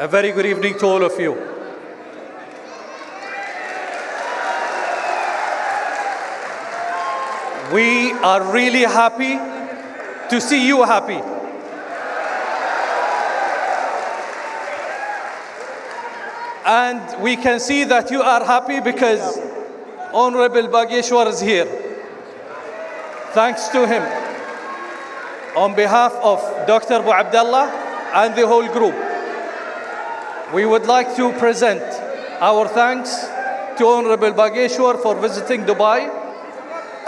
A very good evening to all of you. We are really happy to see you happy. And we can see that you are happy because Honorable Bageshwar is here. Thanks to him, on behalf of Dr. Abu Abdallah and the whole group, we would like to present our thanks to Honorable Bageshwar for visiting Dubai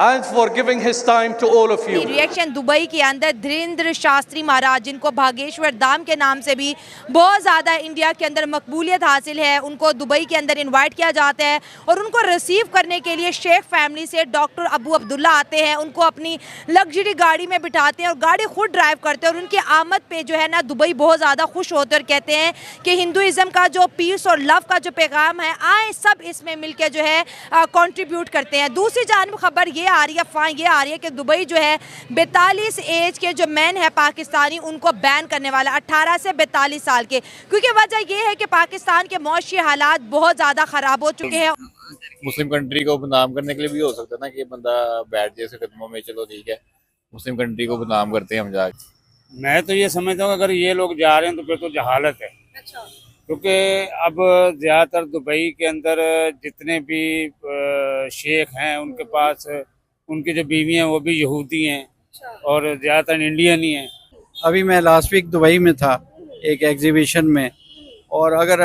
and for giving his time to all of you. Reaction Dubai के अंदर धीरेन्द्र शास्त्री महाराज, जिनको भागेश्वर धाम के नाम से भी बहुत ज़्यादा India के अंदर मकबूलियत हासिल है, उनको दुबई के अंदर इनवाइट किया जाता है और उनको रिसीव करने के लिए शेख फैमिली से डॉक्टर अबू अब्दुल्ला आते हैं, उनको अपनी लग्जरी गाड़ी में बिठाते हैं और गाड़ी खुद ड्राइव करते हैं और उनकी आमद पे जो है ना दुबई बहुत ज़्यादा खुश होते और कहते हैं कि हिंदुज़म का जो पीस और लव का जो पैगाम है, आए सब इसमें मिलकर जो है कंट्रीब्यूट करते हैं। दूसरी जानब खबर ये आ रही है, अफवाह ये आ रही है कि दुबई जो है 42 एज के जो मैन है पाकिस्तानी, उनको बैन करने वाला 18 से 42 साल के, क्योंकि वजह ये है कि पाकिस्तान के मौशी हालात बहुत ज़्यादा ख़राब हो चुके हैं। मुस्लिम कंट्री को बदनाम करने के लिए भी हो सकता है ना कि बंदा बैठ जाए इसके कदमों में, चलो ठीक है, मुस्लिम कंट्री को बदनाम करते हैं हम जाके। मैं तो ये समझता हूँ अगर ये लोग जा रहे हैं तो फिर तो जहालत है। अच्छा। क्योंकि अब ज़्यादातर दुबई के अंदर जितने भी शेख हैं उनके पास उनकी जो बीवी हैं वो भी यहूदी हैं और ज़्यादातर इंडियन ही हैं। अभी मैं लास्ट वीक दुबई में था एक एग्जीबिशन में, और अगर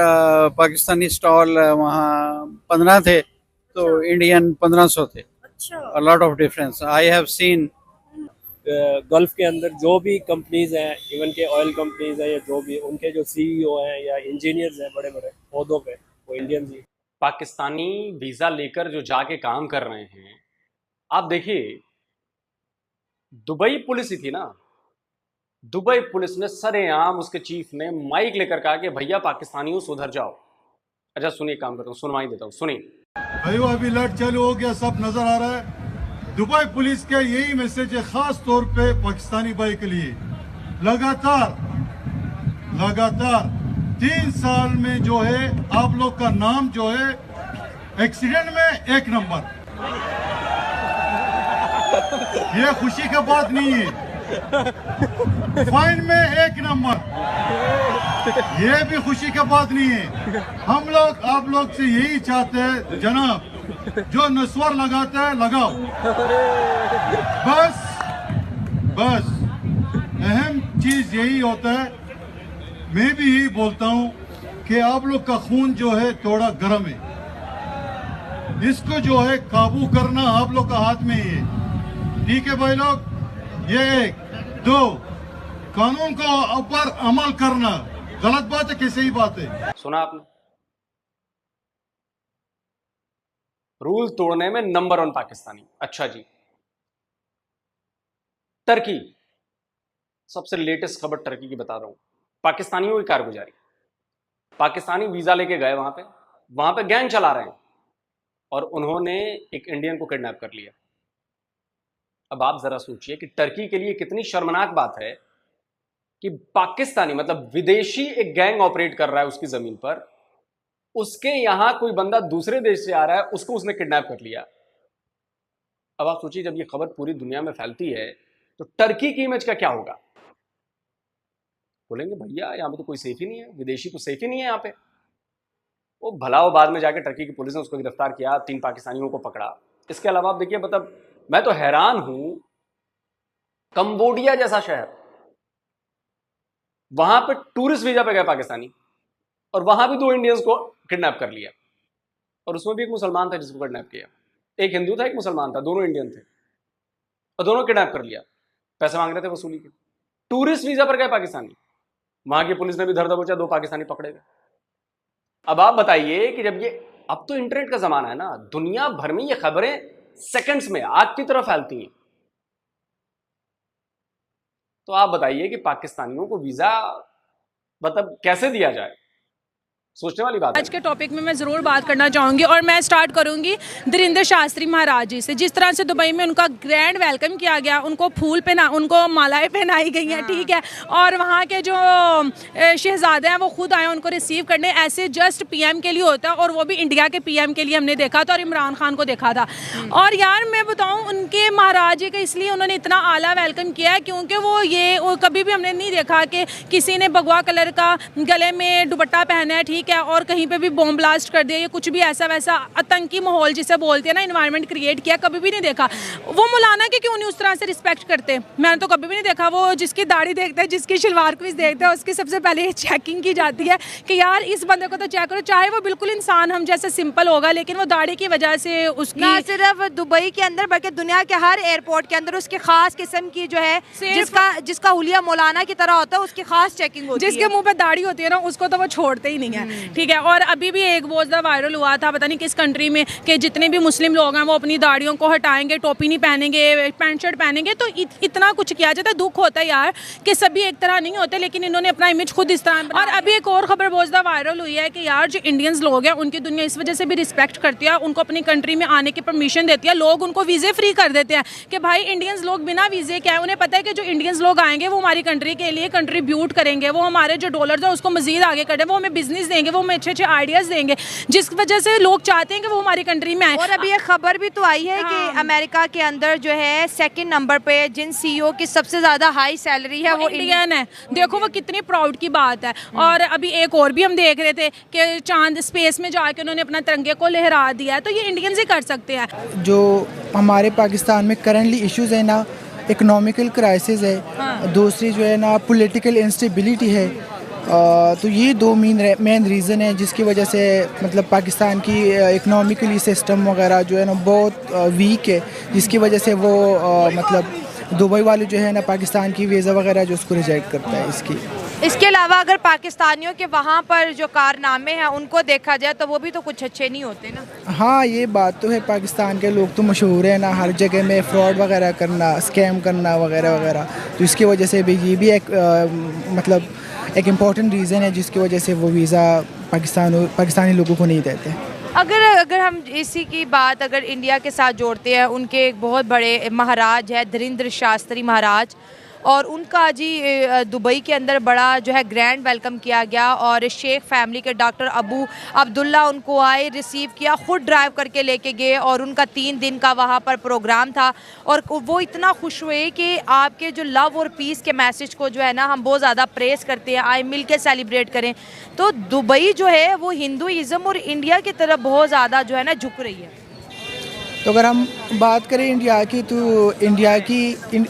पाकिस्तानी स्टॉल वहाँ 15 थे तो इंडियन 1500 थे। A lot of difference I have seen. Gulf के अंदर जो भी कंपनीज हैं, इवन के ऑयल कंपनीज हैं या जो भी, उनके जो सीईओ हैं या इंजीनियर्स हैं बड़े बड़े पौधों पे, वो इंडियन ही। पाकिस्तानी वीज़ा लेकर जो जाके काम कर रहे हैं, आप देखिए दुबई पुलिस ही थी ना, दुबई पुलिस ने सरेआम उसके चीफ ने माइक लेकर कहा कि भैया पाकिस्तानियों सुधर जाओ। अच्छा सुनिए, काम करता हूँ, सुनवाई देता हूँ, सुनिए। अभी लट चालू हो गया, सब नजर आ रहा है। दुबई पुलिस का यही मैसेज है खास तौर पे पाकिस्तानी भाई के लिए। लगातार 3 साल में जो है आप लोग का नाम जो है एक्सीडेंट में 1 नंबर। ये खुशी का बात नहीं है। फाइन में 1 नंबर, ये भी खुशी का बात नहीं है। हम लोग आप लोग से यही चाहते हैं जनाब, जो नस्वर लगाता है लगाओ, बस अहम चीज यही होता है। मैं भी यही बोलता हूँ कि आप लोग का खून जो है थोड़ा गर्म है, इसको जो है काबू करना आप लोग का हाथ में ही है। ठीक है भाई लोग, ये 1 2 कानून को ऊपर अमल करना गलत बात है कि सही बात है? सुना आपने, रूल तोड़ने में नंबर 1 पाकिस्तानी। अच्छा जी, टर्की, सबसे लेटेस्ट खबर टर्की की बता रहा हूं। पाकिस्तानियों की कारगुजारी, पाकिस्तानी वीजा लेके गए वहां पे गैंग चला रहे हैं और उन्होंने एक इंडियन को किडनैप कर लिया। अब आप जरा सोचिए कि टर्की के लिए कितनी शर्मनाक बात है कि पाकिस्तानी मतलब विदेशी एक गैंग ऑपरेट कर रहा है उसकी जमीन पर, उसके यहां कोई बंदा दूसरे देश से आ रहा है, उसको उसने किडनैप कर लिया। अब आप सोचिए जब ये खबर पूरी दुनिया में फैलती है तो टर्की की इमेज का क्या होगा? बोलेंगे भैया यहां पे तो कोई सेफ ही नहीं है, विदेशी तो सेफ ही नहीं है यहां पे। वो भला वो बाद में जाके टर्की की पुलिस ने उसको गिरफ्तार किया, 3 पाकिस्तानियों को पकड़ा। इसके अलावा आप देखिए, मतलब मैं तो हैरान हूं, कंबोडिया जैसा शहर, वहां पे टूरिस्ट वीजा पे गए पाकिस्तानी और वहां भी 2 इंडियंस को किडनैप कर लिया, और उसमें भी एक मुसलमान था जिसको किडनैप किया। एक हिंदू था, एक मुसलमान था, दोनों इंडियन थे और दोनों किडनैप कर लिया। पैसे मांग रहे थे वसूली के, टूरिस्ट वीजा पर गए पाकिस्तानी, वहां की पुलिस ने भी धर दबोचा, 2 पाकिस्तानी पकड़े गए। अब आप बताइए कि जब ये, अब तो इंटरनेट का जमाना है ना, दुनिया भर में ये खबरें सेकंड्स में आग की तरह फैलती हैं, तो आप बताइए कि पाकिस्तानियों को वीजा मतलब कैसे दिया जाए? सोचने वाली बात है। आज के टॉपिक में मैं ज़रूर बात करना चाहूँगी और मैं स्टार्ट करूँगी धीरेन्द्र शास्त्री महाराज जी से। जिस तरह से दुबई में उनका ग्रैंड वेलकम किया गया, उनको मालाएं पहनाई गई हैं, ठीक है, और वहाँ के जो शहजादे हैं वो खुद आए उनको रिसीव करने। ऐसे जस्ट पीएम के लिए होता है, और वो भी इंडिया के पीएम के लिए हमने देखा था और इमरान खान को देखा था। और यार मैं बताऊँ, उनके महाराज जी का इसलिए उन्होंने इतना आला वेलकम किया है क्योंकि वो कभी भी हमने नहीं देखा कि किसी ने भगवा कलर का गले में दुपट्टा पहना है, ठीक है, और कहीं पे भी बॉम्ब ब्लास्ट कर दिया या कुछ भी ऐसा वैसा आतंकी माहौल जिसे बोलते हैं ना, इन्वायरमेंट क्रिएट किया, कभी भी नहीं देखा। वो मौलाना के क्यों नहीं उस तरह से रिस्पेक्ट करते? मैंने तो कभी भी नहीं देखा। वो जिसकी दाढ़ी देखते हैं, जिसकी शलवार कमीज देखते हैं, उसकी सबसे पहले चेकिंग की जाती है कि यार इस बंदे को तो चेक करो, चाहे वो बिल्कुल इंसान हम जैसे सिंपल होगा, लेकिन वो दाढ़ी की वजह से उसकी ना सिर्फ दुबई के अंदर बल्कि दुनिया के हर एयरपोर्ट के अंदर उसकी खास किस्म की जो है, जिसका हुलिया मौलाना की तरह होता है, उसकी खास चेकिंग होती है। जिसके मुंह पे दाढ़ी होती है ना, उसको तो वो छोड़ते ही नहीं है, ठीक है। और अभी भी एक बहुत ज़्यादा वायरल हुआ था, पता नहीं किस कंट्री में, कि जितने भी मुस्लिम लोग हैं वो अपनी दाढ़ियों को हटाएंगे, टोपी नहीं पहनेंगे, पैंट शर्ट पहनेंगे। तो इतना कुछ किया जाता है। दुख होता है यार कि सभी एक तरह नहीं होते, लेकिन इन्होंने अपना इमेज खुद इस तरह। और अभी एक और खबर बहुत ज़्यादा वायरल हुई है कि यार जो इंडियंस लोग हैं उनकी दुनिया इस वजह से भी रिस्पेक्ट करती है, उनको अपनी कंट्री में आने की परमिशन देती है। लोग उनको वीज़े फ्री कर देते हैं कि भाई इंडियंस लोग बिना वीज़े के आए। उन्हें पता है कि जो इंडियंस लोग आएंगे वो हमारी कंट्री के लिए कंट्रीब्यूट करेंगे, वो हमारे जो डॉलर्स है उसको मजीद आगे करें, वो हमें बिजनेस देंगे, वो हमें अच्छे अच्छे आइडियाज़ देंगे, जिस वजह से लोग चाहते हैं कि वो हमारी कंट्री में आए। और अभी एक खबर भी तो आई है कि अमेरिका के अंदर जो है सेकंड नंबर पे जिन सीईओ की सबसे ज़्यादा हाई सैलरी है वो इंडियन है। देखो वो कितनी प्राउड की बात है। और अभी एक और भी हम देख रहे थे कि चांद स्पेस में जाके उन्होंने अपना तिरंगे को लहरा दिया है। तो ये इंडियंस ही कर सकते हैं। जो हमारे पाकिस्तान में करंटली इश्यूज़ है ना, इकोनॉमिकल क्राइसिस है, दूसरी जो है ना पॉलिटिकल इंस्टेबिलिटी है। तो ये दो मेन रीज़न है जिसकी वजह से मतलब पाकिस्तान की इकोनॉमिकली सिस्टम वगैरह जो है ना बहुत वीक है, जिसकी वजह से वो मतलब दुबई वाले जो है ना पाकिस्तान की वीज़ा वगैरह जो उसको रिजेक्ट करता है। इसके अलावा अगर पाकिस्तानियों के वहाँ पर जो कारनामे हैं उनको देखा जाए तो वो भी तो कुछ अच्छे नहीं होते ना। हाँ ये बात तो है, पाकिस्तान के लोग तो मशहूर है ना हर जगह में फ्रॉड वगैरह करना, स्कैम करना वगैरह वगैरह। तो इसकी वजह से भी ये भी एक मतलब एक इम्पॉर्टेंट रीज़न है जिसकी वजह से वो वीज़ा पाकिस्तानी लोगों को नहीं देते। अगर हम इसी की बात अगर इंडिया के साथ जोड़ते हैं, उनके एक बहुत बड़े महाराज है धीरेन्द्र शास्त्री महाराज, और उनका जी दुबई के अंदर बड़ा जो है ग्रैंड वेलकम किया गया। और शेख फैमिली के डॉक्टर अबू अब्दुल्ला उनको आए, रिसीव किया, ख़ुद ड्राइव करके लेके गए, और उनका 3 दिन का वहाँ पर प्रोग्राम था। और वो इतना खुश हुए कि आपके जो लव और पीस के मैसेज को जो है ना हम बहुत ज़्यादा प्रेस करते हैं, आए मिल के सेलिब्रेट करें। तो दुबई जो है वो हिंदुइज़्म और इंडिया की तरफ बहुत ज़्यादा जो है ना झुक रही है। तो अगर हम बात करें इंडिया की, तो इंडिया की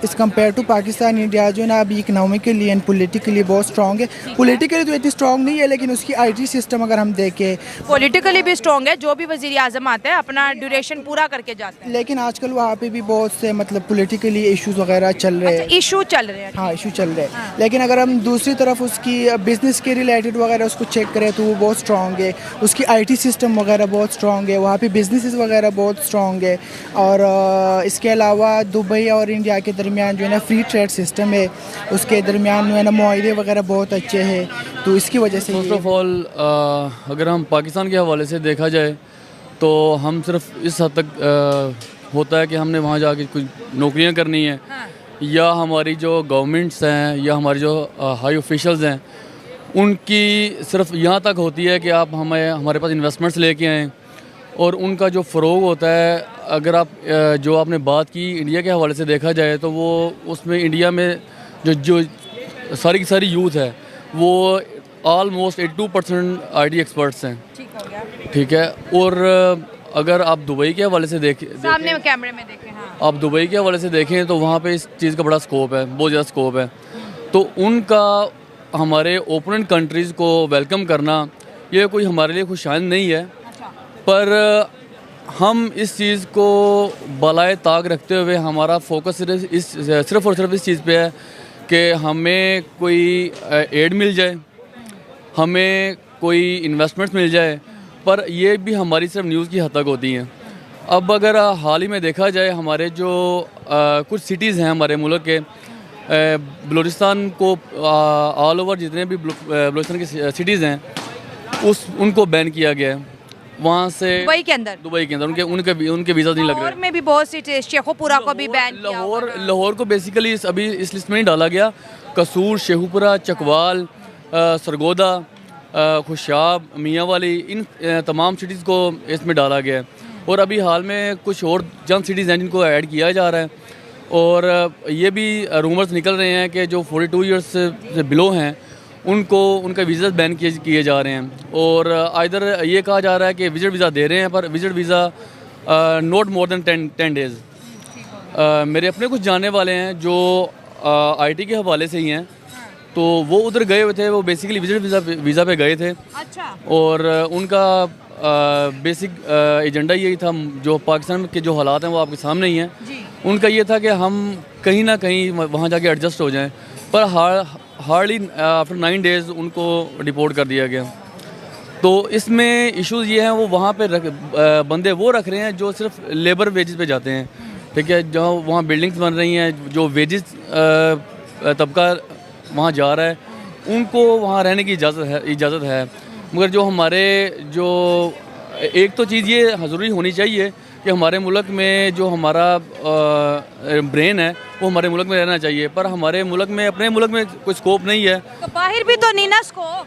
इस कंपेयर टू पाकिस्तान, इंडिया जो है ना अभी इकनॉमिकली एंड पॉलिटिकली बहुत स्ट्रॉन्ग है। पॉलिटिकली तो इतनी स्ट्रॉन्ग नहीं है, लेकिन उसकी आईटी सिस्टम अगर हम देखें, पॉलिटिकली भी स्ट्रॉन्ग है। जो भी वज़ीर आज़म आता है अपना ड्यूरेशन पूरा करके जाता है। लेकिन आजकल वहाँ पे भी बहुत से मतलब पॉलिटिकली इश्यूज वगैरह चल रहे हैं। इशू चल रहे हैं। हाँ इशू चल रहे हैं। लेकिन अगर हम दूसरी तरफ उसकी बिजनेस के रिलेटेड वगैरह उसको चेक करें तो वो बहुत स्ट्रॉन्ग है। उसकी आईटी सिस्टम वगैरह बहुत स्ट्रॉन्ग है, वहाँ पे बिजनेसेस वगैरह बहुत स्ट्रॉन्ग है। और इसके अलावा दुबई और इंडिया के दरमियान जो है ना फ्री ट्रेड सिस्टम है, उसके दरमियान जो है ना मुआहदे वगैरह बहुत अच्छे हैं। तो इसकी वजह से फर्स्ट ऑफ ऑल अगर हम पाकिस्तान के हवाले से देखा जाए तो हम सिर्फ इस हद तक होता है कि हमने वहाँ जाके कुछ नौकरियाँ करनी है, या हमारी जो गवर्नमेंट्स हैं या हमारे जो हाई ऑफिशियल्स हैं उनकी सिर्फ यहाँ तक होती है कि आप हमारे पास इन्वेस्टमेंट्स लेके आएँ, और उनका जो फ़रोग होता है, अगर आप जो आपने बात की इंडिया के हवाले से देखा जाए तो वो उसमें इंडिया में जो सारी की सारी यूथ है वो ऑलमोस्ट 82% IT एक्सपर्ट्स हैं। ठीक है। और अगर आप दुबई के हवाले से सामने कैमरे में देखें, हाँ। आप दुबई के हवाले से देखें तो वहाँ पे इस चीज़ का बड़ा स्कोप है, बहुत ज़्यादा स्कोप है। तो उनका हमारे ओपोनेंट कंट्रीज़ को वेलकम करना ये कोई हमारे लिए खुशाइंद नहीं है, पर हम इस चीज़ को बलाए ताक रखते हुए हमारा फोकस सिर्फ और सिर्फ इस चीज़ पे है कि हमें कोई एड मिल जाए, हमें कोई इन्वेस्टमेंट्स मिल जाए, पर ये भी हमारी सिर्फ न्यूज़ की हद तक होती हैं। अब अगर हाल ही में देखा जाए हमारे जो कुछ सिटीज़ हैं हमारे मुल्क के, बलूचिस्तान को ऑल ओवर जितने भी बलूचिस्तान की सिटीज़ हैं उनको बैन किया गया है वहाँ से। दुबई के अंदर उनके उनके उनके वीज़ा नहीं लग रहे। लाहौर में भी बहुत सी शेखोपुरा को भी बैन किया हुआ है। लाहौर को बेसिकली अभी इस लिस्ट में नहीं डाला गया। कसूर, शेखुपुरा, चकवाल, सरगोदा, खुशाब, मियाँ वाली, इन तमाम सिटीज़ को इसमें डाला गया है। और अभी हाल में कुछ और चंद सिटीज़ हैं जिनको ऐड किया जा रहा है। और ये भी रूमर्स निकल रहे हैं कि जो 42 ईयर्स से बिलो हैं उनको उनका वीज़ा बैन किए जा रहे हैं। और इधर ये कहा जा रहा है कि विजिट वीज़ा दे रहे हैं, पर visit visa not more than 10 days. मेरे अपने कुछ जानने वाले हैं जो IT के हवाले से ही हैं, तो वो उधर गए हुए थे। वो बेसिकली विजिट वीज़ा पे गए थे। अच्छा। और उनका बेसिक एजेंडा यही था, जो पाकिस्तान के जो हालात हैं वो आपके सामने ही हैं। उनका ये था कि हम कहीं ना कहीं वहाँ जाके एडजस्ट हो जाएं, पर हार्डली आफ्टर 9 डेज़ उनको डिपोर्ट कर दिया गया। तो इसमें इश्यूज़ ये हैं, वो वहाँ पे बंदे वो रख रहे हैं जो सिर्फ लेबर वेजेस पे जाते हैं, ठीक है। जहाँ वहाँ बिल्डिंग्स बन रही हैं, जो वेजेस तबका वहाँ जा रहा है, उनको वहाँ रहने की इजाज़त है। मगर जो हमारे जो एक तो चीज़ ये ज़रूरी होनी चाहिए कि हमारे मुल्क में जो हमारा ब्रेन है वो हमारे मुल्क में रहना चाहिए, पर हमारे मुल्क में, अपने मुल्क में कोई स्कोप नहीं है। तो बाहर भी तो नहीं ना स्कोप,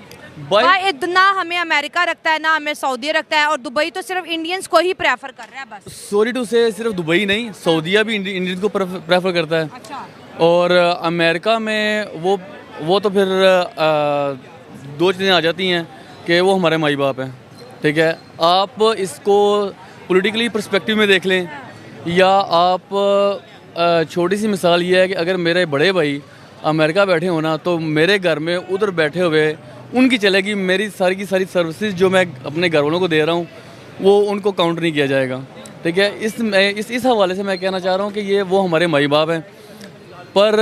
ना हमें अमेरिका रखता है ना हमें सऊदी रखता है, और दुबई तो सिर्फ इंडियंस को ही प्रेफर कर रहा है बस। सॉरी टू से सिर्फ दुबई नहीं, सऊदीया भी इंडियंस को प्रेफर करता है। अच्छा। और अमेरिका में वो तो फिर दो चीज़ें आ जाती हैं कि वो हमारे माई बाप हैं, ठीक है। आप इसको पॉलिटिकली पर्सपेक्टिव में देख लें, या आप छोटी सी मिसाल ये है कि अगर मेरे बड़े भाई अमेरिका बैठे हो ना, तो मेरे घर में उधर बैठे हुए उनकी चलेगी, मेरी सारी की सारी सर्विसेज जो मैं अपने घर वालों को दे रहा हूँ वो उनको काउंट नहीं किया जाएगा, ठीक है। इस हवाले से मैं कहना चाह रहा हूँ कि ये वो हमारे माई बाप हैं। पर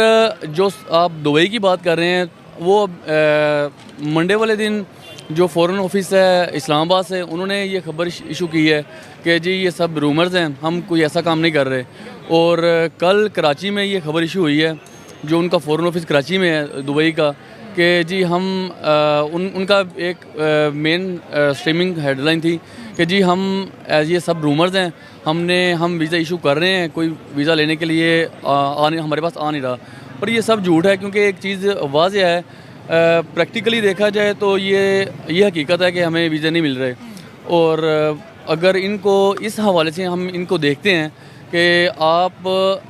जो आप दुबई की बात कर रहे हैं, वो मंडे वाले दिन जो फ़ॉरेन ऑफिस है इस्लामाबाद से, उन्होंने ये खबर इशू की है कि जी ये सब रूमर्स हैं, हम कोई ऐसा काम नहीं कर रहे। और कल कराची में ये खबर इशू हुई है, जो उनका फ़ॉरेन ऑफिस कराची में है दुबई का, कि जी हम उनका एक मेन स्ट्रीमिंग हेडलाइन थी कि जी हम ये सब रूमर्स हैं, हम वीज़ा इशू कर रहे हैं, कोई वीज़ा लेने के लिए हमारे पास आ नहीं रहा। पर ये सब झूठ है, क्योंकि एक चीज़ वाज़ेह है, प्रैक्टिकली देखा जाए तो ये हकीकत है कि हमें वीज़ा नहीं मिल रहे। और अगर इनको इस हवाले से हम इनको देखते हैं कि आप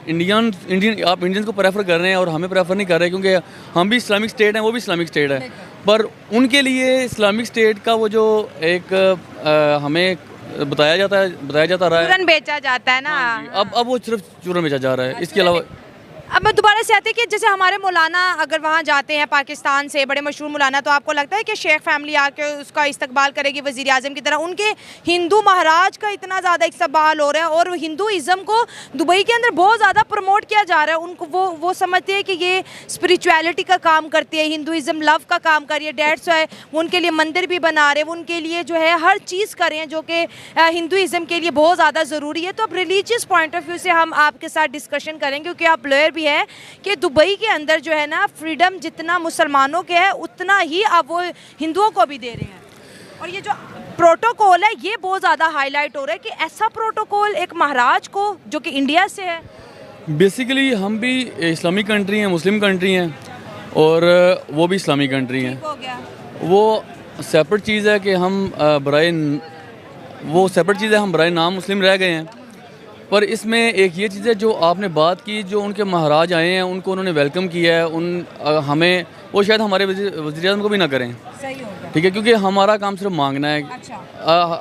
इंडियन को प्रेफर कर रहे हैं और हमें प्रेफर नहीं कर रहे, क्योंकि हम भी इस्लामिक स्टेट हैं, वो भी इस्लामिक स्टेट है, पर उनके लिए इस्लामिक स्टेट का वो जो एक हमें बताया जाता रहा है, चूरन बेचा जाता है ना। अब वो सिर्फ चूरन बेचा जा रहा है, इसके अलावा। अब मैं दोबारा से आती कि जैसे हमारे मौलाना अगर वहाँ जाते हैं पाकिस्तान से, बड़े मशहूर मौलाना, तो आपको लगता है कि शेख फैमिली आके उसका इस्तकबाल करेगी वज़ीर आज़म की तरह? उनके हिंदू महाराज का इतना ज़्यादा इस्तकबाल हो रहा है, और हिंदुइज़्म को दुबई के अंदर बहुत ज़्यादा प्रमोट किया जा रहा है। उनको वो समझते हैं कि ये स्पिरिचुअलिटी का काम करती है, हिंदुइज़्म लव का काम कर रही है, डेट्स है वो उनके लिए मंदिर भी बना रहे हैं, वो उनके लिए जो है हर चीज़ कर रहे हैं जो कि हिंदुइज़्म के लिए बहुत ज़्यादा ज़रूरी है। तो अब रिलीजियस पॉइंट ऑफ व्यू से हम आपके साथ डिस्कशन करेंगे, क्योंकि आप लॉयर भी है, कि दुबई के अंदर जो है ना फ्रीडम जितना मुसलमानों के है उतना ही अब वो हिंदुओं को भी दे रहे हैं। और ये जो प्रोटोकॉल है ये बहुत ज़्यादा हाईलाइट हो रहा है कि ऐसा प्रोटोकॉल एक महाराज को जो कि इंडिया से है। बेसिकली हम भी इस्लामिक कंट्री हैं, मुस्लिम कंट्री हैं, और वो भी इस्लामिक कंट्री हैं। वो सेपरेट चीज़ है कि हम बराए नाम मुस्लिम रह गए हैं। पर इसमें एक ये चीज़ है जो आपने बात की, जो उनके महाराज आए हैं उनको उन्होंने वेलकम किया है, हमें वो शायद हमारे वज़ीर आज़म को भी ना करें, ठीक है, क्योंकि हमारा काम सिर्फ मांगना है। अच्छा।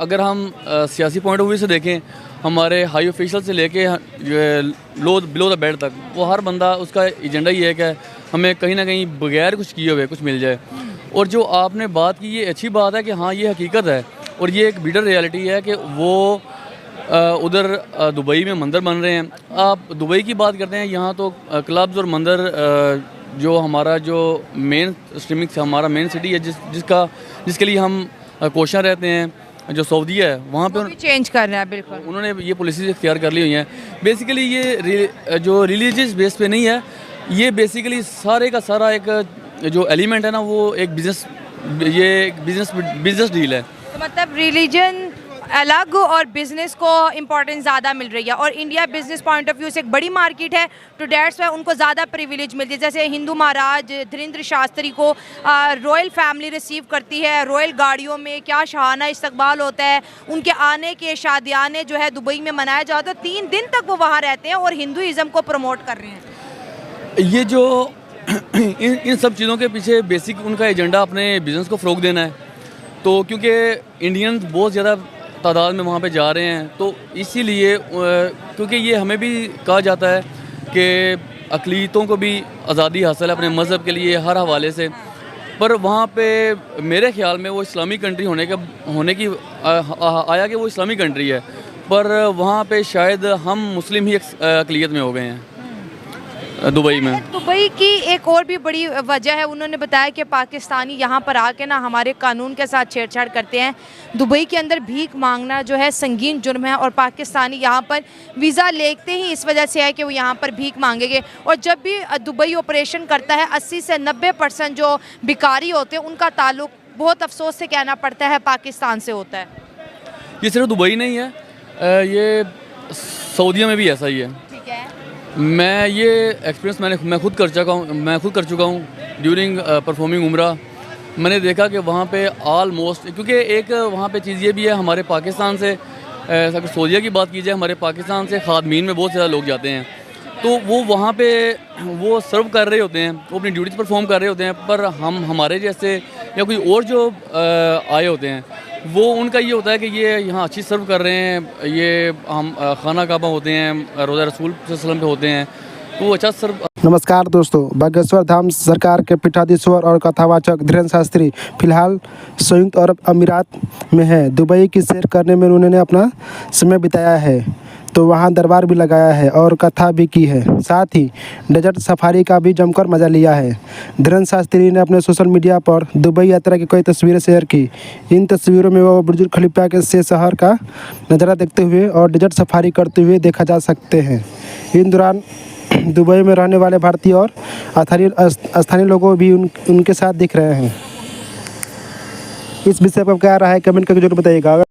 अगर हम सियासी पॉइंट ऑफ व्यू से देखें, हमारे हाई ऑफिशियल से लेके बिलो द बेड तक, वो हर बंदा उसका एजेंडा ही है कि हमें कहीं ना कहीं बगैर कुछ किए हुए कुछ मिल जाए। और जो आपने बात की ये अच्छी बात है कि हाँ ये हकीकत है, और ये एक बिटर रियलिटी है कि वो उधर दुबई में मंदिर बन रहे हैं। आप दुबई की बात करते हैं, यहाँ तो क्लब्स और मंदिर जो हमारा जो मेन स्ट्रीमिंग हमारा मेन सिटी है जिसके लिए हम कोशिश रहते हैं, जो सऊदी है वहाँ पे चेंज कर रहा है। बिल्कुल उन्होंने ये पॉलिसीज इख्तियार कर ली हुई हैं। बेसिकली ये जो रिलीजियस बेस पे नहीं है, ये बेसिकली सारे का सारा एक जो एलिमेंट है ना, वो एक बिज़नेस ये बिजनेस डील है। तो मतलब रिलीजन अलग और बिजनेस को इम्पोर्टेंस ज़्यादा मिल रही है, और India business point of view से एक बड़ी मार्केट है, तो डेट्स वाई उनको ज़्यादा प्रिविलेज मिलती है। जैसे हिंदू महाराज धीरेन्द्र शास्त्री को रॉयल फैमिली रिसीव करती है, रॉयल गाड़ियों में क्या शाहाना इस्तकबाल होता है, उनके आने के शादियाने जो है दुबई में मनाया जाता है, 3 दिन तक वो वहाँ रहते हैं और हिंदुज़म को प्रमोट कर रहे हैं। ये जो इन सब चीज़ों के पीछे बेसिक उनका एजेंडा अपने बिज़नेस को फ़रोग देना है। तो क्योंकि इंडियंस बहुत ज़्यादा तादाद में वहाँ पे जा रहे हैं, तो इसीलिए क्योंकि ये हमें भी कहा जाता है कि अक़लीतों को भी आज़ादी हासिल है अपने मज़हब के लिए हर हवाले से, पर वहाँ पे मेरे ख़्याल में वो इस्लामिक कंट्री होने की आया कि वो इस्लामिक कंट्री है, पर वहाँ पे शायद हम मुस्लिम ही अक़लियत में हो गए हैं दुबई में। दुबई की एक और भी बड़ी वजह है, उन्होंने बताया कि पाकिस्तानी यहाँ पर आके ना हमारे कानून के साथ छेड़छाड़ करते हैं। दुबई के अंदर भीख मांगना जो है संगीन जुर्म है, और पाकिस्तानी यहाँ पर वीज़ा लेते ही इस वजह से है कि वो यहाँ पर भीख मांगेंगे। और जब भी दुबई ऑपरेशन करता है 80 से 90% जो भिखारी होते हैं उनका ताल्लुक, बहुत अफसोस से कहना पड़ता है, पाकिस्तान से होता है। ये सिर्फ दुबई नहीं है, ये सऊदीया में भी ऐसा ही है। मैं ये एक्सपीरियंस मैं खुद कर चुका हूँ ड्यूरिंग परफॉर्मिंग उम्रा। मैंने देखा कि वहाँ पे ऑलमोस्ट, क्योंकि एक वहाँ पे चीज़ ये भी है, हमारे पाकिस्तान से अगर सऊदीया की बात की जाए, हमारे पाकिस्तान से खादमीन में बहुत ज़्यादा लोग जाते हैं, तो वो वहाँ पे वो सर्व कर रहे होते हैं, वो अपनी ड्यूटीज़ परफॉर्म कर रहे होते हैं, पर हमारे जैसे या कोई और जो आए होते हैं, वो उनका ये होता है कि ये यहाँ अच्छी सर्व कर रहे हैं, ये हम खाना काबा होते हैं, रोज़ा रसूल सल्लम पे होते हैं, तो वो अच्छा सर्व। नमस्कार दोस्तों, बागेश्वर धाम सरकार के पीठाधीश्वर और कथावाचक धीरेन्द्र शास्त्री फिलहाल संयुक्त अरब अमीरात में है। दुबई की सैर करने में उन्होंने अपना समय बिताया है, तो वहाँ दरबार भी लगाया है और कथा भी की है, साथ ही डेजर्ट सफारी का भी जमकर मज़ा लिया है। धीरेन्द्र शास्त्री ने अपने सोशल मीडिया पर दुबई यात्रा की कई तस्वीरें शेयर की। इन तस्वीरों में वो बुर्ज खलीफा के से शहर का नज़ारा देखते हुए और डेजर्ट सफारी करते हुए देखा जा सकते हैं। इन दौरान दुबई में रहने वाले भारतीय और स्थानीय लोगों भी उनके साथ दिख रहे हैं। इस विषय पर क्या राय है कमेंट करके जरूर बताइएगा।